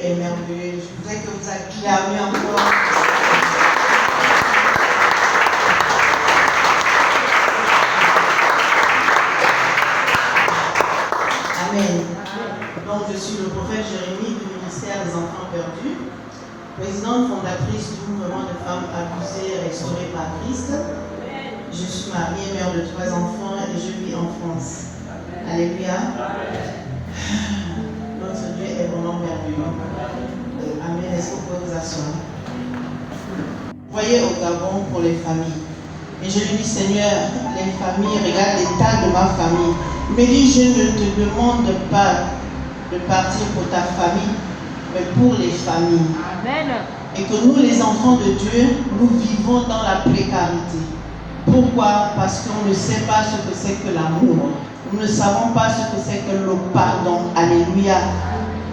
est merveilleux. Je voudrais que vous acclamiez encore. Amen. Donc, je suis le prophète Jérémie du ministère des Enfants Perdus, présidente fondatrice du mouvement de femmes abusées et restaurées par Christ. Je suis mariée, mère de 3 enfants et je vis en France. Alléluia. Notre Dieu est vraiment merveilleux. Amen. Est-ce que vous pouvez vous asseoir? Voyez au Gabon pour les familles. Et je lui dis, Seigneur, les familles, regarde l'état de ma famille. Il me dit, je ne te demande pas de partir pour ta famille, mais pour les familles. Amen. Et que nous, les enfants de Dieu, nous vivons dans la précarité. Pourquoi? Parce qu'on ne sait pas ce que c'est que l'amour. Nous ne savons pas ce que c'est que le pardon. Alléluia.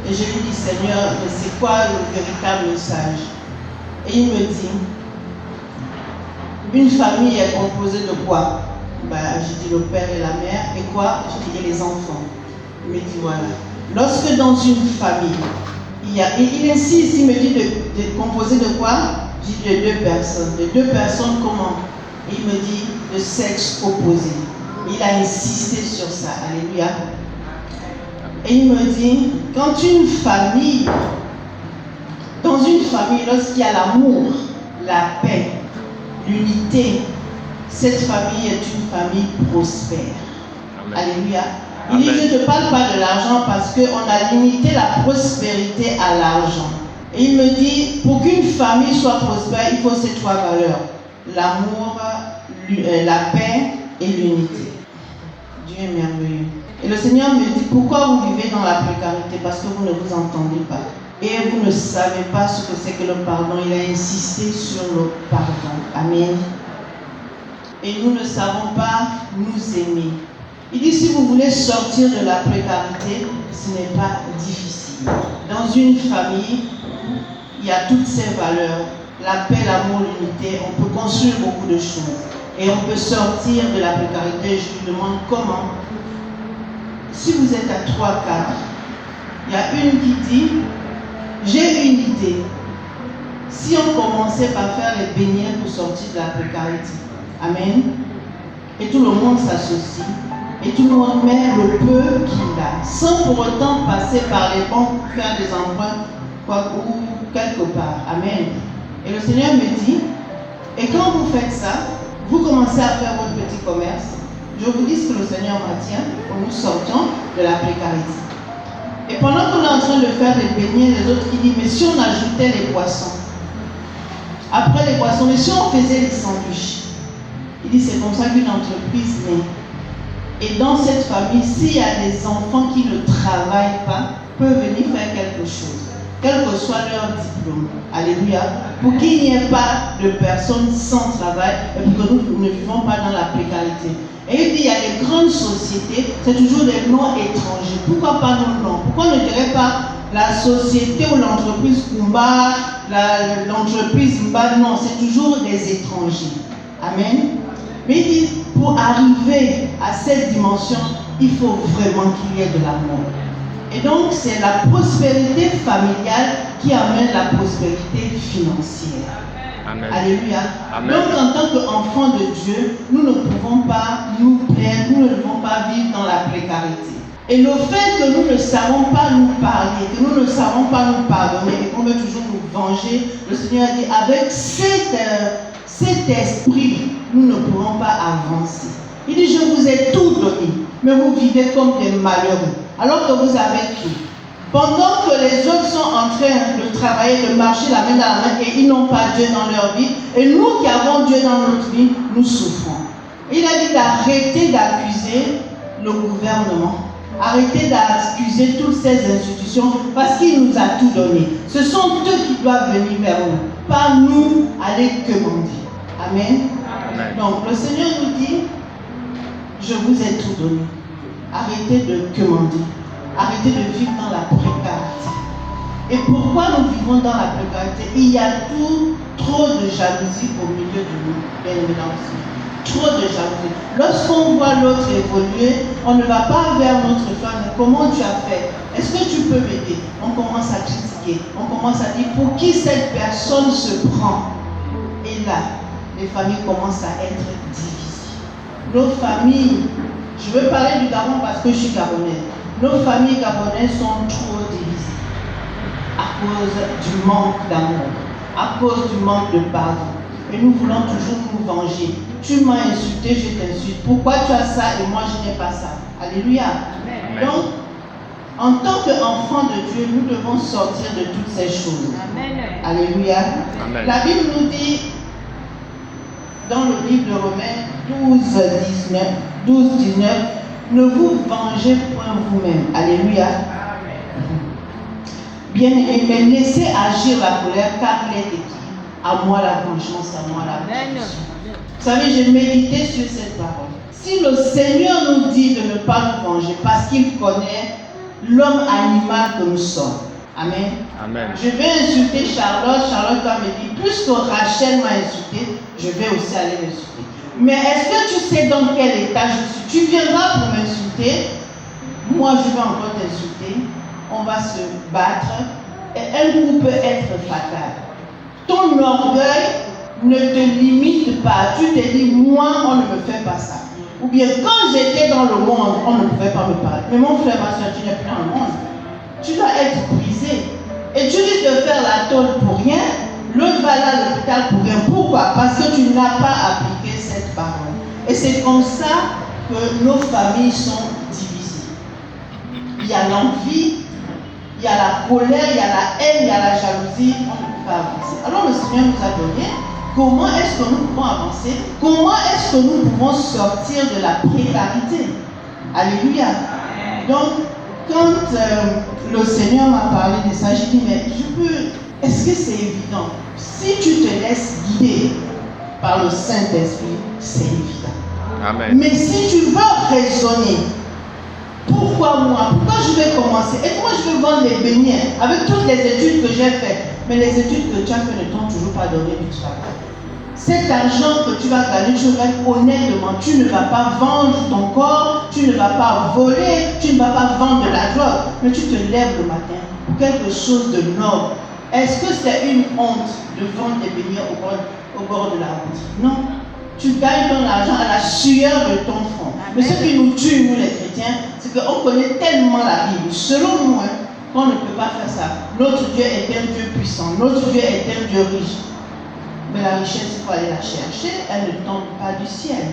Et je lui dis, Seigneur, c'est quoi le véritable message? Et il me dit, une famille est composée de quoi? J'ai dit le père et la mère. Et quoi? J'ai dit les enfants. Il me dit, voilà. Lorsque dans une famille, il insiste, il me dit de composer de quoi? J'ai dit de 2 personnes. De 2 personnes comment? Il me dit de sexe opposé. Il a insisté sur ça. Alléluia. Et il me dit, quand une famille, dans une famille, lorsqu'il y a l'amour, la paix, l'unité, cette famille est une famille prospère. Amen. Alléluia. Il dit, je ne parle pas de l'argent parce qu'on a limité la prospérité à l'argent. Et il me dit, pour qu'une famille soit prospère, il faut ces 3 valeurs. L'amour, la paix et l'unité. Dieu est merveilleux. Et le Seigneur me dit, pourquoi vous vivez dans la précarité? Parce que vous ne vous entendez pas. Et vous ne savez pas ce que c'est que le pardon. Il a insisté sur le pardon. Amen. Et nous ne savons pas nous aimer. Il dit, si vous voulez sortir de la précarité, ce n'est pas difficile. Dans une famille, il y a toutes ces valeurs. La paix, l'amour, l'unité. On peut construire beaucoup de choses. Et on peut sortir de la précarité. Je lui demande comment. Si vous êtes à 3-4, il y a une qui dit, j'ai une idée. Si on commençait par faire les beignets pour sortir de la précarité. Amen. Et tout le monde s'associe. Et tout le monde met le peu qu'il a. Sans pour autant passer par les banques pour faire des emprunts ou quelque part. Amen. Et le Seigneur me dit, et quand vous faites ça, vous commencez à faire votre petit commerce. Je vous dis ce que le Seigneur maintient quand nous sortons de la précarité. Et pendant qu'on est en train de faire les beignets, les autres qui disent, mais si on ajoutait les poissons, après les poissons, mais si on faisait les sandwichs, il dit, c'est comme ça qu'une entreprise naît. Et dans cette famille, s'il y a des enfants qui ne travaillent pas, peuvent venir faire quelque chose, quel que soit leur diplôme. Alléluia. Pour qu'il n'y ait pas de personnes sans travail et pour que nous ne vivons pas dans la précarité. Et il dit, il y a des grandes sociétés, c'est toujours des noms étrangers. Pourquoi pas nos noms? Pourquoi on ne dirait pas la société ou l'entreprise Kumba, l'entreprise Mba? Non, c'est toujours des étrangers. Amen. Mais il dit, pour arriver à cette dimension, il faut vraiment qu'il y ait de l'amour. Et donc, c'est la prospérité familiale qui amène la prospérité financière. Amen. Alléluia. Amen. Donc, en tant qu'enfants de Dieu, nous ne pouvons pas nous plaindre, nous ne devons pas vivre dans la précarité. Et le fait que nous ne savons pas nous parler, que nous ne savons pas nous pardonner et qu'on veut toujours nous venger, le Seigneur dit, avec cet esprit, nous ne pourrons pas avancer. Il dit, je vous ai tout donné, mais vous vivez comme des malheureux, alors que vous avez tout. Pendant que les autres sont en train de travailler, de marcher la main dans la main et ils n'ont pas Dieu dans leur vie, et nous qui avons Dieu dans notre vie, nous souffrons. Il a dit d'arrêter d'accuser le gouvernement, arrêter d'accuser toutes ces institutions parce qu'il nous a tout donné. Ce sont eux qui doivent venir vers nous, pas nous aller quemander. Amen. Amen. Donc le Seigneur nous dit, je vous ai tout donné. Arrêtez de quemander. Arrêtez de vivre dans la précarité. Et pourquoi nous vivons dans la précarité? Il y a trop de jalousie au milieu de nous, bien évidemment. Trop de jalousie. Lorsqu'on voit l'autre évoluer, on ne va pas vers notre femme. Comment tu as fait? Est-ce que tu peux m'aider? On commence à critiquer. fatigué. On commence à dire pour qui cette personne se prend. Et là, les familles commencent à être divisées. Nos familles, je veux parler du Gabon parce que je suis gabonaise. Nos familles gabonaises sont trop divisées à cause du manque d'amour, à cause du manque de pardon. Et nous voulons toujours nous venger. Tu m'as insulté, je t'insulte. Pourquoi tu as ça et moi je n'ai pas ça? Alléluia. Amen. Donc, en tant qu'enfants de Dieu, nous devons sortir de toutes ces choses. Amen. Alléluia. Amen. La Bible nous dit, dans le livre de Romains 12, 19, ne vous vengez point vous-même. Alléluia. Bien-aimés, mais laissez agir la colère, car il est écrit, à moi la vengeance, à moi la vengeance. Vous savez, j'ai médité sur cette parole. Si le Seigneur nous dit de ne pas nous venger, parce qu'il connaît l'homme animal que nous sommes. Amen. Amen. Je vais insulter Charlotte, Charlotte va me dire, puisque Rachel m'a insulté, je vais aussi aller m'insulter. Mais est-ce que tu sais dans quel état je suis? Tu viendras pour m'insulter, moi je vais encore t'insulter, on va se battre, et un coup peut être fatal. Ton orgueil ne te limite pas. Tu te dis, moi, on ne me fait pas ça. Ou bien, quand j'étais dans le monde, on ne pouvait pas me parler. Mais mon frère, ma soeur, tu n'es plus dans le monde. Tu dois être brisé. Et tu risques de faire la tôle pour rien. L'autre va aller à l'hôpital pour rien. Pourquoi? Parce que tu n'as pas appliqué cette parole. Et c'est comme ça que nos familles sont divisées. Il y a l'envie, il y a la colère, il y a la haine, il y a la jalousie. On ne peut pas avancer. Alors le Seigneur nous a donné comment est-ce que nous pouvons avancer, comment est-ce que nous pouvons sortir de la précarité. Alléluia. Donc, quand le Seigneur m'a parlé de ça, j'ai dit, mais est-ce que c'est évident? Si tu te laisses guider par le Saint-Esprit, c'est évident. Amen. Mais si tu veux raisonner, pourquoi moi? Pourquoi je vais commencer? Et moi je vais vendre les beignets avec toutes les études que j'ai faites. Mais les études que tu as fait ne t'ont toujours pas donné du travail. Cet argent que tu vas gagner, tu vas honnêtement, tu ne vas pas vendre ton corps, tu ne vas pas voler, tu ne vas pas vendre de la drogue, mais tu te lèves le matin pour quelque chose de noble. Est-ce que c'est une honte de vendre des beignets au bord de la route? Non. Tu gagnes ton argent à la sueur de ton front. Mais ce qui nous tue, nous les chrétiens, c'est qu'on connaît tellement la Bible. Selon nous, on ne peut pas faire ça. Notre Dieu est un Dieu puissant. Notre Dieu est un Dieu riche. Mais la richesse, il faut aller la chercher. Elle ne tombe pas du ciel.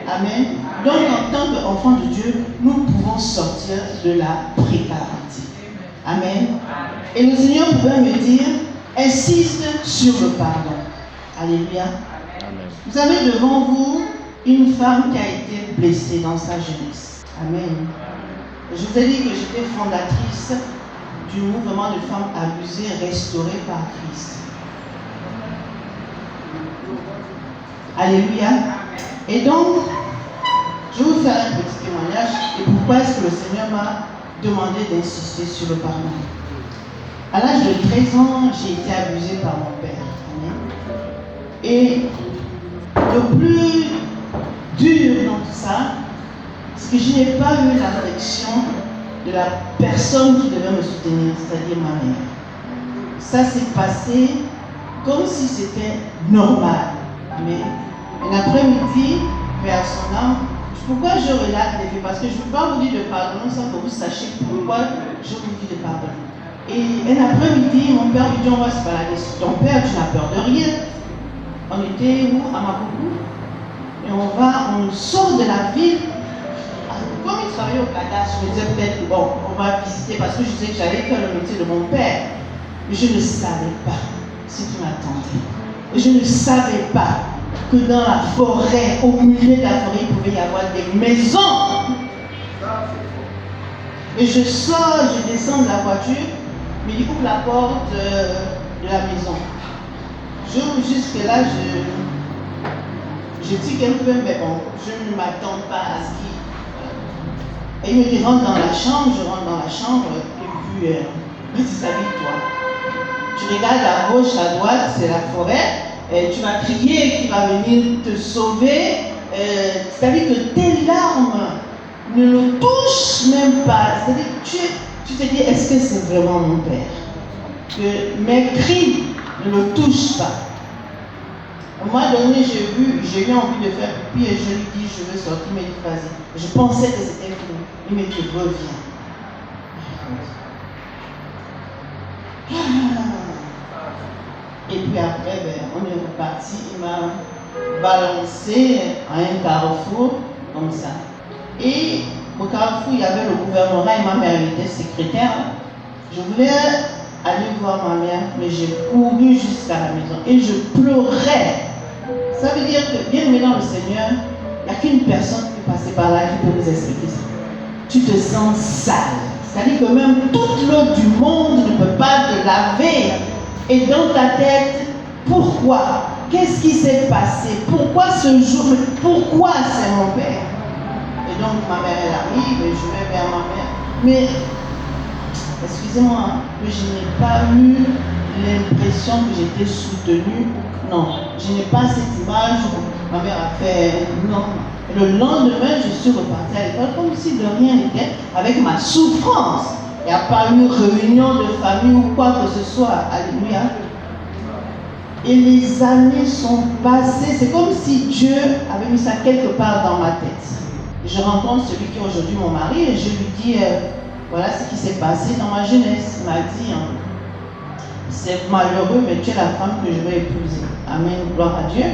Amen. Donc, en tant qu'enfants de Dieu, nous pouvons sortir de la précarité. Amen. Et le Seigneur pouvait me dire, insiste sur le pardon. Alléluia. Amen. Vous avez devant vous une femme qui a été blessée dans sa jeunesse. Amen. Je vous ai dit que j'étais fondatrice du mouvement de femmes abusées restaurées par Christ. Alléluia. Et donc, je vais vous faire un petit témoignage. Et pourquoi est-ce que le Seigneur m'a demandé d'insister sur le pardon? À l'âge de 13 ans, j'ai été abusée par mon père. Amen. Et le plus dur dans tout ça, c'est que je n'ai pas eu l'affection de la personne qui devait me soutenir, c'est-à-dire ma mère. Ça s'est passé comme si c'était normal. Amen. Un après-midi, vers son âme, pourquoi je relate les faits? Parce que je ne peux pas vous dire de pardonner sans que vous sachiez pourquoi je vous dis de pardonner. Et un après-midi, mon père me dit, on va se balader. Ton père, tu n'as peur de rien. On était où? À Makougou. Et on sort de la ville. Comme il travaillait au cadastre, je me disais peut-être, bon, on va visiter parce que je sais que j'allais faire le métier de mon père. Mais je ne savais pas ce qui m'attendait. Et je ne savais pas que dans la forêt, au milieu de la forêt, il pouvait y avoir des maisons. Et je sors, je descends de la voiture, mais il ouvre la porte de la maison. J'ouvre jusque là, je dis quelque peu, mais bon, je ne m'attends pas à ce qu'il... Et il me dit, rentre dans la chambre, je rentre dans la chambre, et puis, il dit, s'habille-toi. Tu regardes à gauche, à droite, c'est la forêt, et tu vas crier qu'il va venir te sauver. C'est-à-dire que tes larmes ne le touchent même pas. C'est-à-dire que tu te dis, est-ce que c'est vraiment mon père? que mes cris ne le touchent pas. À un moment donné, j'ai eu envie de faire pipi et je lui dis, je veux sortir, il m'a dit, vas-y. Je pensais que c'était fini. Il m'a dit, reviens. Et puis après, on est reparti. Il m'a balancé à un carrefour, comme ça. Et au carrefour, il y avait le gouvernorat et ma mère était secrétaire. Je voulais aller voir ma mère, mais j'ai couru jusqu'à la maison et je pleurais. Ça veut dire que, bien aimé dans le Seigneur, il n'y a qu'une personne qui est passée par là qui peut nous expliquer ça. Tu te sens sale. C'est-à-dire que même toute l'eau du monde ne peut pas te laver. Et dans ta tête, pourquoi? Qu'est-ce qui s'est passé? Pourquoi ce jour? Pourquoi c'est mon père? Et donc ma mère, elle arrive et je vais vers ma mère. Mais, excusez-moi, mais je n'ai pas eu l'impression que j'étais soutenue. Non, je n'ai pas cette image où ma mère a fait non. Et le lendemain, je suis repartie à l'école comme si de rien n'était, avec ma souffrance. Il n'y a pas eu réunion de famille ou quoi que ce soit. Alléluia. Et les années sont passées. C'est comme si Dieu avait mis ça quelque part dans ma tête. Je rencontre celui qui est aujourd'hui mon mari et je lui dis, voilà ce qui s'est passé dans ma jeunesse. Il m'a dit, c'est malheureux, mais tu es la femme que je vais épouser. Amen, gloire à Dieu.